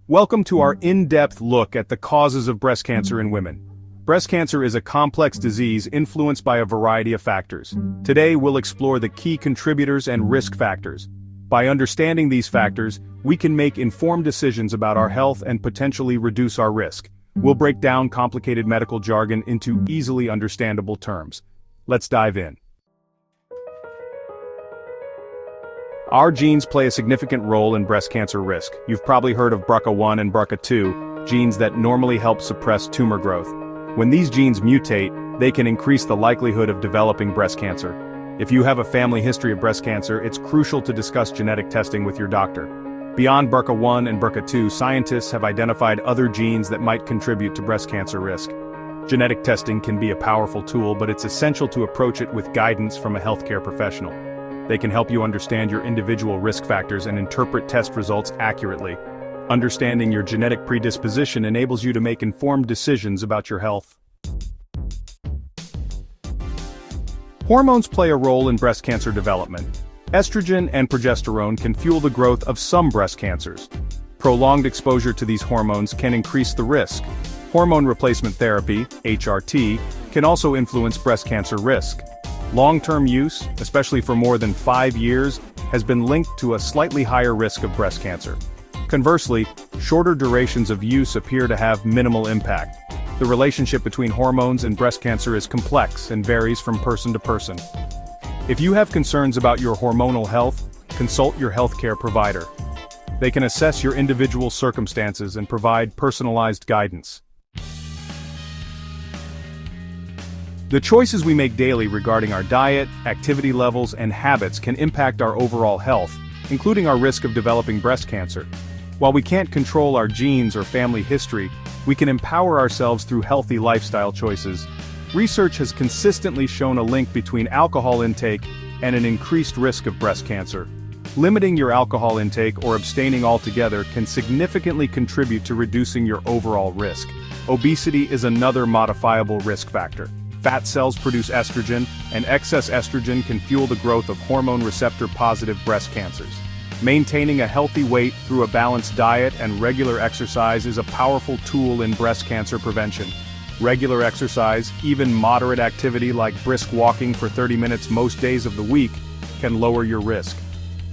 Welcome to our in-depth look at the causes of breast cancer in women. Breast cancer is a complex disease influenced by a variety of factors. Today we'll explore the key contributors and risk factors. By understanding these factors, we can make informed decisions about our health and potentially reduce our risk. We'll break down complicated medical jargon into easily understandable terms. Let's dive in. Our genes play a significant role in breast cancer risk. You've probably heard of BRCA1 and BRCA2, genes that normally help suppress tumor growth. When these genes mutate, they can increase the likelihood of developing breast cancer. If you have a family history of breast cancer, it's crucial to discuss genetic testing with your doctor. Beyond BRCA1 and BRCA2, scientists have identified other genes that might contribute to breast cancer risk. Genetic testing can be a powerful tool, but it's essential to approach it with guidance from a healthcare professional. They can help you understand your individual risk factors and interpret test results accurately. Understanding your genetic predisposition enables you to make informed decisions about your health. Hormones play a role in breast cancer development. Estrogen and progesterone can fuel the growth of some breast cancers. Prolonged exposure to these hormones can increase the risk. Hormone Replacement Therapy, HRT, can also influence breast cancer risk. Long-term use, especially for more than 5 years, has been linked to a slightly higher risk of breast cancer. Conversely, shorter durations of use appear to have minimal impact. The relationship between hormones and breast cancer is complex and varies from person to person. If you have concerns about your hormonal health, consult your healthcare provider. They can assess your individual circumstances and provide personalized guidance. The choices we make daily regarding our diet, activity levels, and habits can impact our overall health, including our risk of developing breast cancer. While we can't control our genes or family history, we can empower ourselves through healthy lifestyle choices. Research has consistently shown a link between alcohol intake and an increased risk of breast cancer. Limiting your alcohol intake or abstaining altogether can significantly contribute to reducing your overall risk. Obesity is another modifiable risk factor. Fat cells produce estrogen, and excess estrogen can fuel the growth of hormone receptor-positive breast cancers. Maintaining a healthy weight through a balanced diet and regular exercise is a powerful tool in breast cancer prevention. Regular exercise, even moderate activity like brisk walking for 30 minutes most days of the week, can lower your risk.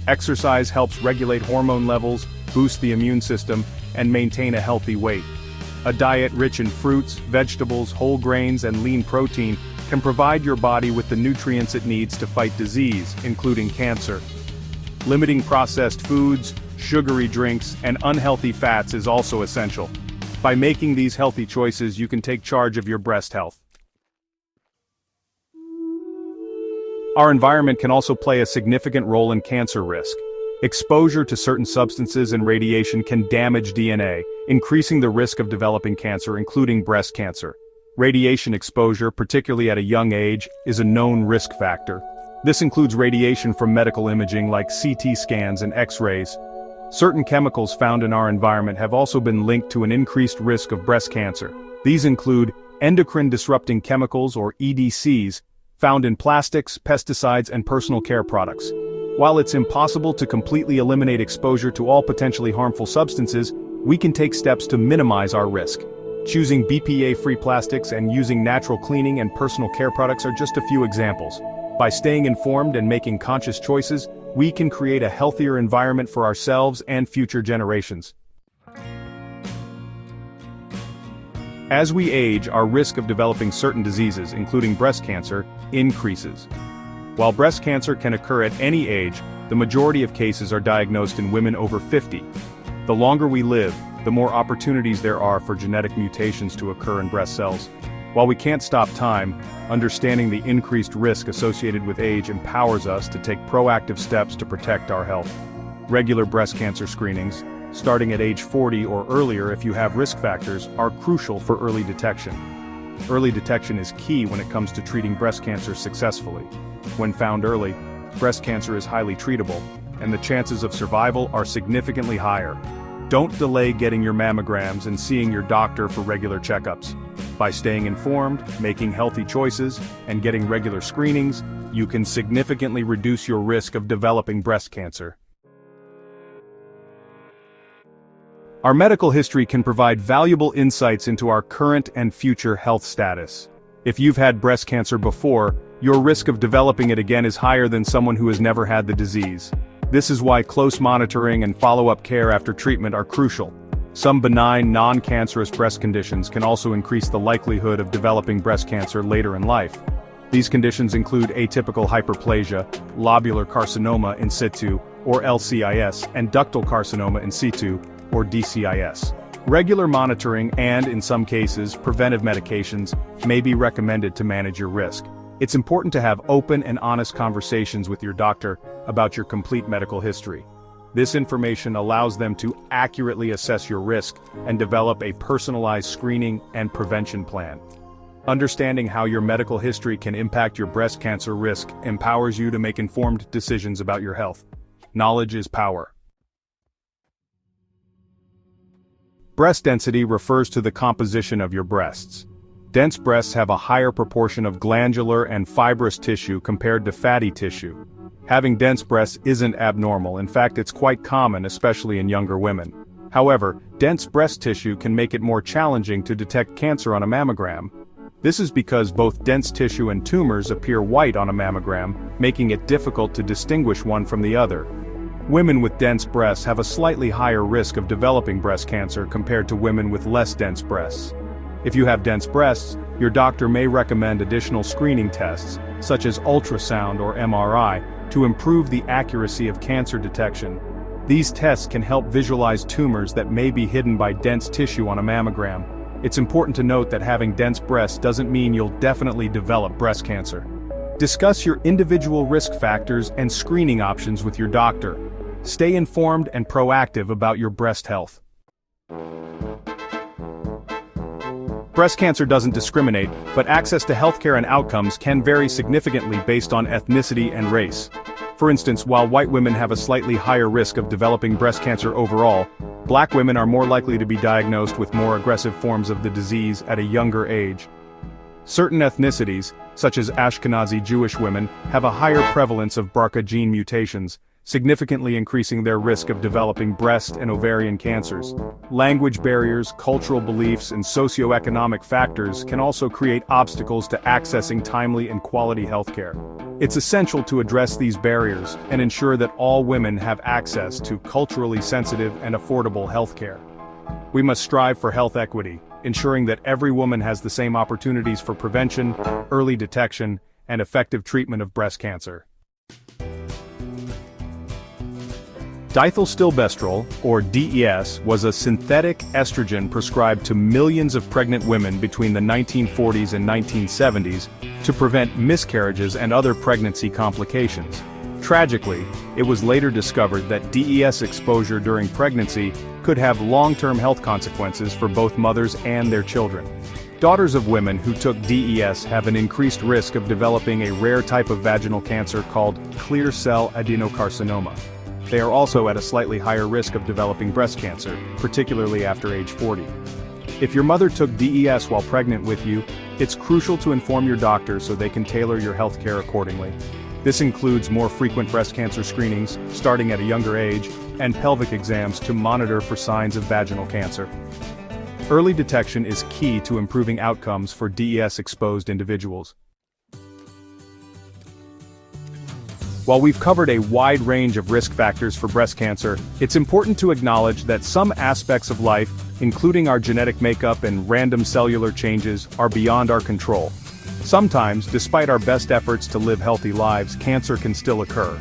Exercise helps regulate hormone levels, boost the immune system, and maintain a healthy weight. A diet rich in fruits, vegetables, whole grains, and lean protein can provide your body with the nutrients it needs to fight disease, including cancer. Limiting processed foods, sugary drinks, and unhealthy fats is also essential. By making these healthy choices, you can take charge of your breast health. Our environment can also play a significant role in cancer risk. Exposure to certain substances and radiation can damage DNA, increasing the risk of developing cancer, including breast cancer. Radiation exposure, particularly at a young age, is a known risk factor. This includes radiation from medical imaging like CT scans and X-rays. Certain chemicals found in our environment have also been linked to an increased risk of breast cancer. These include endocrine-disrupting chemicals, or EDCs, found in plastics, pesticides, and personal care products. While it's impossible to completely eliminate exposure to all potentially harmful substances, we can take steps to minimize our risk. Choosing BPA-free plastics and using natural cleaning and personal care products are just a few examples. By staying informed and making conscious choices, we can create a healthier environment for ourselves and future generations. As we age, our risk of developing certain diseases, including breast cancer, increases. While breast cancer can occur at any age, the majority of cases are diagnosed in women over 50. The longer we live, the more opportunities there are for genetic mutations to occur in breast cells. While we can't stop time, understanding the increased risk associated with age empowers us to take proactive steps to protect our health. Regular breast cancer screenings, starting at age 40 or earlier if you have risk factors, are crucial for early detection. Early detection is key when it comes to treating breast cancer successfully. When found early, breast cancer is highly treatable, and the chances of survival are significantly higher. Don't delay getting your mammograms and seeing your doctor for regular checkups. By staying informed, making healthy choices, and getting regular screenings, you can significantly reduce your risk of developing breast cancer. Our medical history can provide valuable insights into our current and future health status. If you've had breast cancer before, your risk of developing it again is higher than someone who has never had the disease. This is why close monitoring and follow-up care after treatment are crucial. Some benign, non-cancerous breast conditions can also increase the likelihood of developing breast cancer later in life. These conditions include atypical hyperplasia, lobular carcinoma in situ, or LCIS, and ductal carcinoma in situ, or DCIS. Regular monitoring and, in some cases, preventive medications may be recommended to manage your risk. It's important to have open and honest conversations with your doctor about your complete medical history. This information allows them to accurately assess your risk and develop a personalized screening and prevention plan. Understanding how your medical history can impact your breast cancer risk empowers you to make informed decisions about your health. Knowledge is power. Breast density refers to the composition of your breasts. Dense breasts have a higher proportion of glandular and fibrous tissue compared to fatty tissue. Having dense breasts isn't abnormal, in fact it's quite common, especially in younger women. However, dense breast tissue can make it more challenging to detect cancer on a mammogram. This is because both dense tissue and tumors appear white on a mammogram, making it difficult to distinguish one from the other. Women with dense breasts have a slightly higher risk of developing breast cancer compared to women with less dense breasts. If you have dense breasts, your doctor may recommend additional screening tests, such as ultrasound or MRI, to improve the accuracy of cancer detection. These tests can help visualize tumors that may be hidden by dense tissue on a mammogram. It's important to note that having dense breasts doesn't mean you'll definitely develop breast cancer. Discuss your individual risk factors and screening options with your doctor. Stay informed and proactive about your breast health. Breast cancer doesn't discriminate, but access to healthcare and outcomes can vary significantly based on ethnicity and race. For instance, while white women have a slightly higher risk of developing breast cancer overall, black women are more likely to be diagnosed with more aggressive forms of the disease at a younger age. Certain ethnicities, such as Ashkenazi Jewish women, have a higher prevalence of BRCA gene mutations, significantly increasing their risk of developing breast and ovarian cancers. Language barriers, cultural beliefs, and socioeconomic factors can also create obstacles to accessing timely and quality healthcare. It's essential to address these barriers and ensure that all women have access to culturally sensitive and affordable healthcare. We must strive for health equity, ensuring that every woman has the same opportunities for prevention, early detection, and effective treatment of breast cancer. Dithylstilbestrol, or DES, was a synthetic estrogen prescribed to millions of pregnant women between the 1940s and 1970s to prevent miscarriages and other pregnancy complications. Tragically, it was later discovered that DES exposure during pregnancy could have long-term health consequences for both mothers and their children. Daughters of women who took DES have an increased risk of developing a rare type of vaginal cancer called clear cell adenocarcinoma. They are also at a slightly higher risk of developing breast cancer, particularly after age 40. If your mother took DES while pregnant with you, it's crucial to inform your doctor so they can tailor your health care accordingly. This includes more frequent breast cancer screenings, starting at a younger age, and pelvic exams to monitor for signs of vaginal cancer. Early detection is key to improving outcomes for DES-exposed individuals. While we've covered a wide range of risk factors for breast cancer, it's important to acknowledge that some aspects of life, including our genetic makeup and random cellular changes, are beyond our control. Sometimes, despite our best efforts to live healthy lives, cancer can still occur.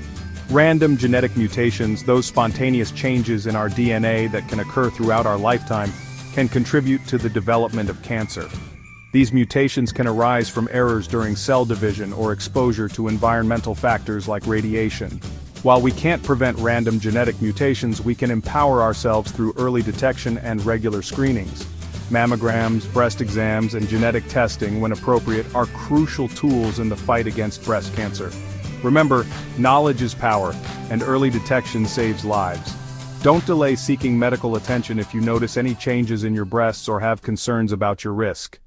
Random genetic mutations, those spontaneous changes in our DNA that can occur throughout our lifetime, can contribute to the development of cancer. These mutations can arise from errors during cell division or exposure to environmental factors like radiation. While we can't prevent random genetic mutations, we can empower ourselves through early detection and regular screenings. Mammograms, breast exams, and genetic testing, when appropriate, are crucial tools in the fight against breast cancer. Remember, knowledge is power, and early detection saves lives. Don't delay seeking medical attention if you notice any changes in your breasts or have concerns about your risk.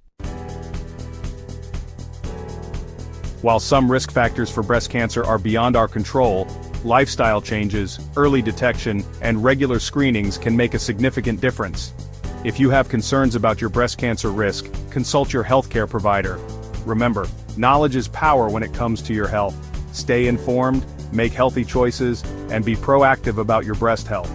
While some risk factors for breast cancer are beyond our control, Lifestyle changes, early detection, and regular screenings can make a significant difference. If you have concerns about your breast cancer risk, consult your healthcare provider. Remember, knowledge is power when it comes to your health. Stay informed, make healthy choices, and be proactive about your breast health.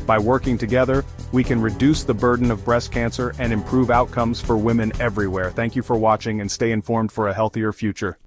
By working together, we can reduce the burden of breast cancer and improve outcomes for women everywhere. Thank you for watching and stay informed for a healthier future.